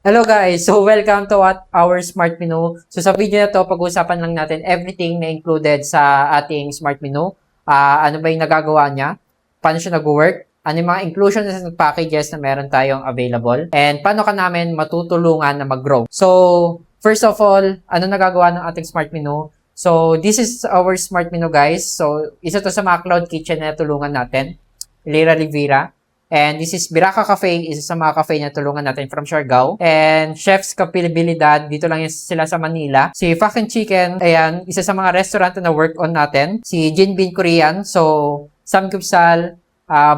Hello guys! So welcome to our Smart Menu. So sa video na to, pag-uusapan lang natin everything na included sa ating Smart Menu. Ano ba yung nagagawa niya? Paano siya nag-work? Ano yung mga inclusions and packages na meron tayong available? And paano ka namin matutulungan na mag-grow? So first of all, ano nagagawa ng ating Smart Menu? So this is our Smart Menu guys. So isa to sa mga cloud kitchen na tulungan natin. Lira Rivera. And this is Biraka Cafe, isa sa mga cafe na tulungan natin from Siargao. And Chef's Kapilibilidad, dito lang sila sa Manila. Si Fucking Chicken, ayan, isa sa mga restaurant na work on natin. Si Jinbin Korean, so Samgyeopsal,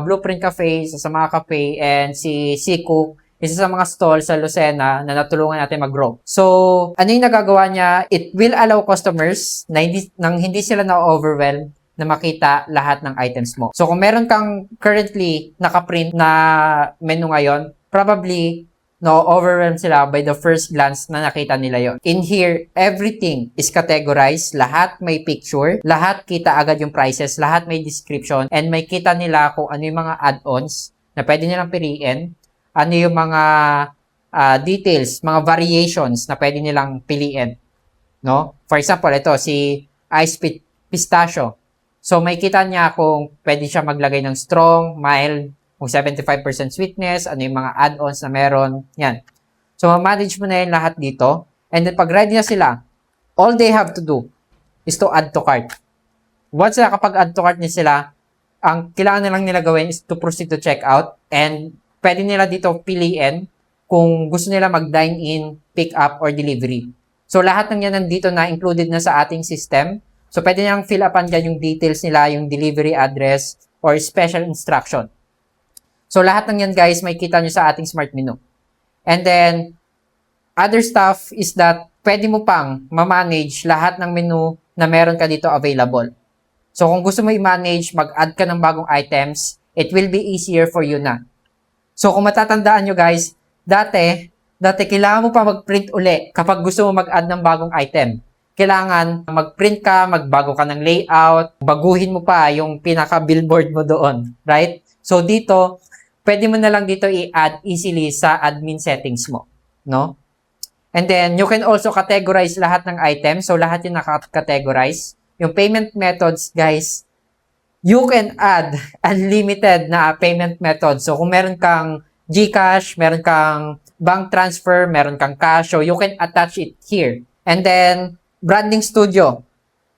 Blueprint Cafe, isa sa mga cafe. And si Siku, isa sa mga stall sa Lucena na natulungan natin mag-grow. So, ano yung nagagawa niya? It will allow customers na hindi sila na-overwhelm na makita lahat ng items mo. So, kung meron kang currently nakaprint na menu ngayon, probably no-overwhelm sila by the first glance na nakita nila yon. In here, everything is categorized. Lahat may picture. Lahat kita agad yung prices. Lahat may description. And may kita nila kung ano yung mga add-ons na pwede nilang piliin. Ano yung mga details, mga variations na pwede nilang piliin. No? For example, ito, si Ice Pistachio. So, may kita niya kung pwede siya maglagay ng strong, mild, kung 75% sweetness, ano yung mga add-ons na meron. Yan. So, ma-manage mo na yung lahat dito. And then, pag ready na sila, all they have to do is to add to cart. Once na kapag add to cart niya sila, ang kailangan na lang nila gawin is to proceed to checkout. And pwede nila dito piliin kung gusto nila mag-dine-in, pick-up, or delivery. So, lahat ng yan nandito na included na sa ating system. So, pwede niyang fill upan dyan yung details nila, yung delivery address, or special instruction. So, lahat ng yan, guys, may kita nyo sa ating Smart Menu. And then, other stuff is that pwede mo pang ma-manage lahat ng menu na meron ka dito available. So, kung gusto mo i-manage, mag-add ka ng bagong items, it will be easier for you na. So, kung matatandaan nyo, guys, dati kailangan mo pa mag-print uli kapag gusto mo mag-add ng bagong item. Kailangan mag-print ka, magbago ka ng layout, baguhin mo pa yung pinaka-billboard mo doon, right? So, dito, pwede mo na lang dito i-add easily sa admin settings mo, no? And then, you can also categorize lahat ng items. So, lahat yung naka-categorize. Yung payment methods, guys, you can add unlimited na payment methods. So, kung meron kang GCash, meron kang bank transfer, meron kang cash, so you can attach it here. And then, branding studio.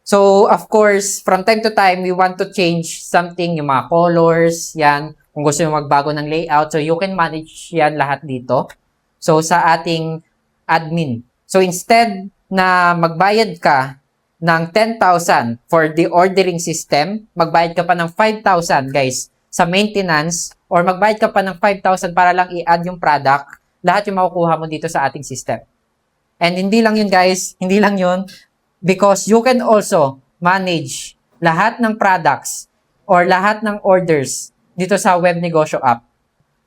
So, of course, from time to time, we want to change something, yung mga colors, yan. Kung gusto mo magbago ng layout, so you can manage yan lahat dito. So, sa ating admin. So, instead na magbayad ka ng 10,000 for the ordering system, magbayad ka pa ng 5,000, guys, sa maintenance, or magbayad ka pa ng 5,000 para lang i-add yung product, lahat yung makukuha mo dito sa ating system. And hindi lang yun, guys. Hindi lang yun. Because you can also manage lahat ng products or lahat ng orders dito sa web negosyo app.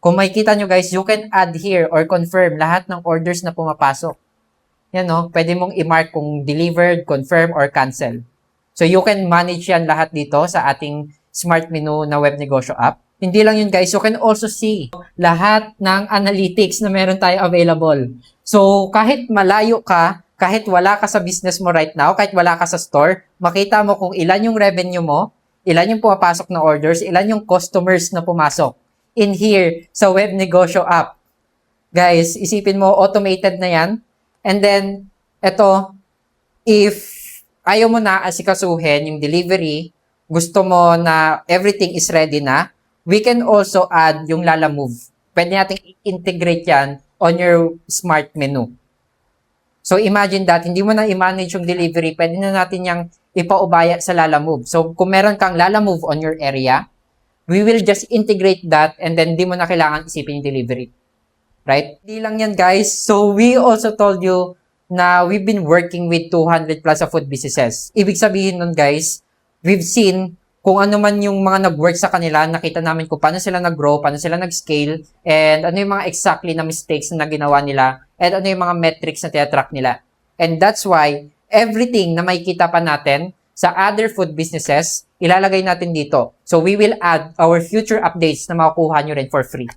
Kung makikita nyo, guys, you can add here or confirm lahat ng orders na pumapasok. Yan, no? Pwede mong i-mark kung delivered, confirm, or cancel. So, you can manage yan lahat dito sa ating Smart Menu na web negosyo app. Hindi lang yun, guys. You can also see lahat ng analytics na meron tayo available. So, kahit malayo ka, kahit wala ka sa business mo right now, kahit wala ka sa store, makita mo kung ilan yung revenue mo, ilan yung pumapasok na orders, ilan yung customers na pumasok. In here, sa web negosyo app. Guys, isipin mo, automated na yan. And then, eto, if ayaw mo na asikasuhin yung delivery, gusto mo na everything is ready na, we can also add yung Lalamove. Pwede natin i-integrate yan on your Smart Menu. So, imagine that, hindi mo na i-manage yung delivery, pwede na natin yung ipaubaya sa Lalamove. So, kung meron kang Lalamove on your area, we will just integrate that and then di mo na kailangan isipin yung delivery. Right? Hindi lang yan, guys. So, we also told you na we've been working with 200 plus of food businesses. Ibig sabihin nun, guys, we've seen kung ano man yung mga nag-work sa kanila, nakita namin kung paano sila nag-grow, paano sila nag-scale, and ano yung mga exactly na mistakes na ginawa nila, and ano yung mga metrics na tinatrack nila. And that's why, everything na makikita pa natin sa other food businesses, ilalagay natin dito. So, we will add our future updates na makukuha nyo rin for free.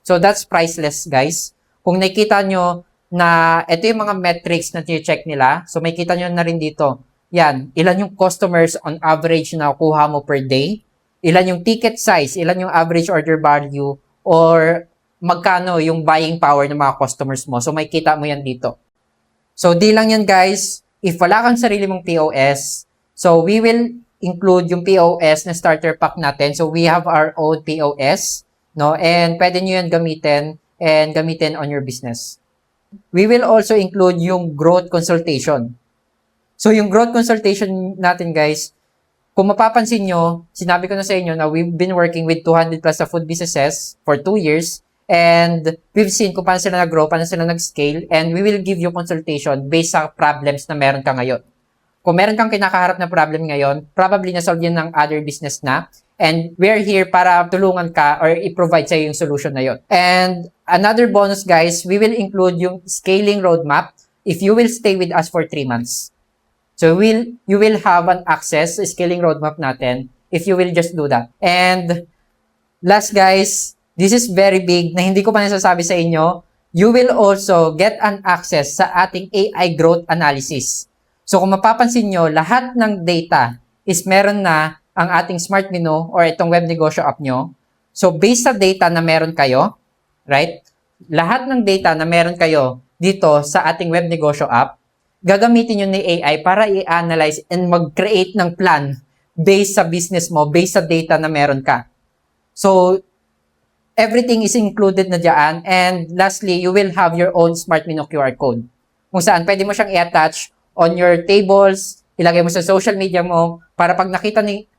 So, that's priceless, guys. Kung nakikita nyo, na ito yung mga metrics na check nila. So, may kita nyo na rin dito. Yan, ilan yung customers on average na kuha mo per day, ilan yung ticket size, ilan yung average order value, or magkano yung buying power ng mga customers mo. So, may kita mo yan dito. So, di lang yan guys. If wala kang sarili mong POS, so we will include yung POS na starter pack natin. So, we have our own POS, no? And pwede nyo yan gamitin and gamitin on your business. We will also include yung growth consultation. So, yung growth consultation natin, guys, kung mapapansin nyo, sinabi ko na sa inyo na we've been working with 200 plus na food businesses for 2 years, and we've seen kung paano sila nag-grow, paano sila nag-scale, and we will give you consultation based sa problems na meron ka ngayon. Kung meron kang kinakaharap na problem ngayon, probably na-solve yun ng other business na, and we're here para tulungan ka or i-provide sa'yo yung solution na yun. And another bonus, guys, we will include yung scaling roadmap if you will stay with us for 3 months. So you will have an access sa scaling roadmap natin if you will just do that. And last guys, this is very big na hindi ko pa nasasabi sa inyo, you will also get an access sa ating AI growth analysis. So kung mapapansin nyo, lahat ng data is meron na ang ating Smart Menu or itong web negosyo app nyo. So based sa data na meron kayo, right? Lahat ng data na meron kayo dito sa ating web negosyo app, gagamitin nyo ni AI para i-analyze and mag-create ng plan based sa business mo, based sa data na meron ka. So, everything is included na dyan. And lastly, you will have your own Smart Menu QR code. Kung saan, pwede mo siyang i-attach on your tables, ilagay mo sa social media mo, para pag nakita ni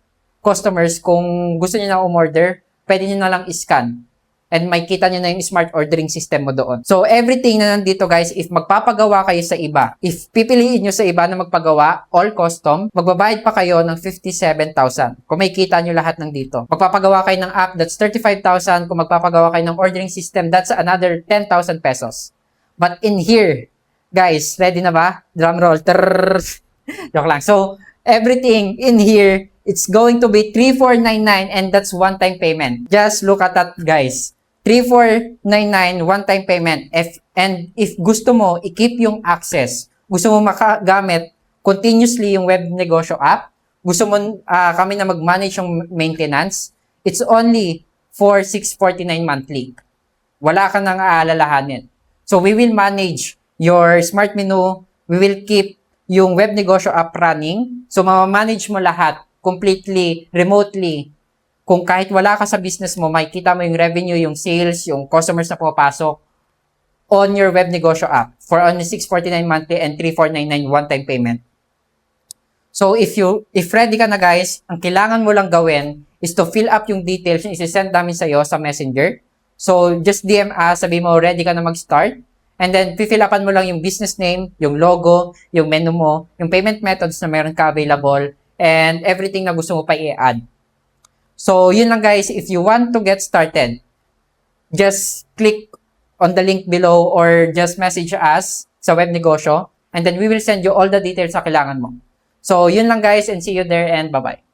customers kung gusto niyo na umorder, pwede niyo na lang i-scan. And may kita nyo na yung smart ordering system mo doon. So, everything na nandito guys, if magpapagawa kayo sa iba, if pipiliin nyo sa iba na magpagawa, all custom, magbabayad pa kayo ng 57,000. Kung may kita nyo lahat ng dito. Magpapagawa kayo ng app, that's 35,000. Kung magpapagawa kayo ng ordering system, that's another 10,000 pesos. But in here, guys, ready na ba? Drum roll. Joke lang. So, everything in here, it's going to be 3,499 and that's one-time payment. Just look at that, guys. 3,499 one-time payment. If gusto mo i-keep yung access, gusto mo makagamit continuously yung web negosyo app, gusto mo kami na mag-manage yung maintenance, it's only for 649 monthly. Wala ka nang aalalahanin. So we will manage your Smart Menu, we will keep yung web negosyo app running. So mamamanage mo lahat completely, remotely. Kung kahit wala ka sa business mo, makikita mo yung revenue, yung sales, yung customers na pumapasok on your web negosyo app for only 649 monthly and 3,499 one-time payment. So if ready ka na guys, ang kailangan mo lang gawin is to fill up yung details yung isi-send namin sa'yo sa Messenger. So just DM us, sabi mo ready ka na mag-start. And then, fill upan mo lang yung business name, yung logo, yung menu mo, yung payment methods na meron ka available, and everything na gusto mo pa i-add. So, yun lang guys. If you want to get started, just click on the link below or just message us sa web negosyo, and then we will send you all the details sa kailangan mo. So, yun lang guys, and see you there, and bye-bye.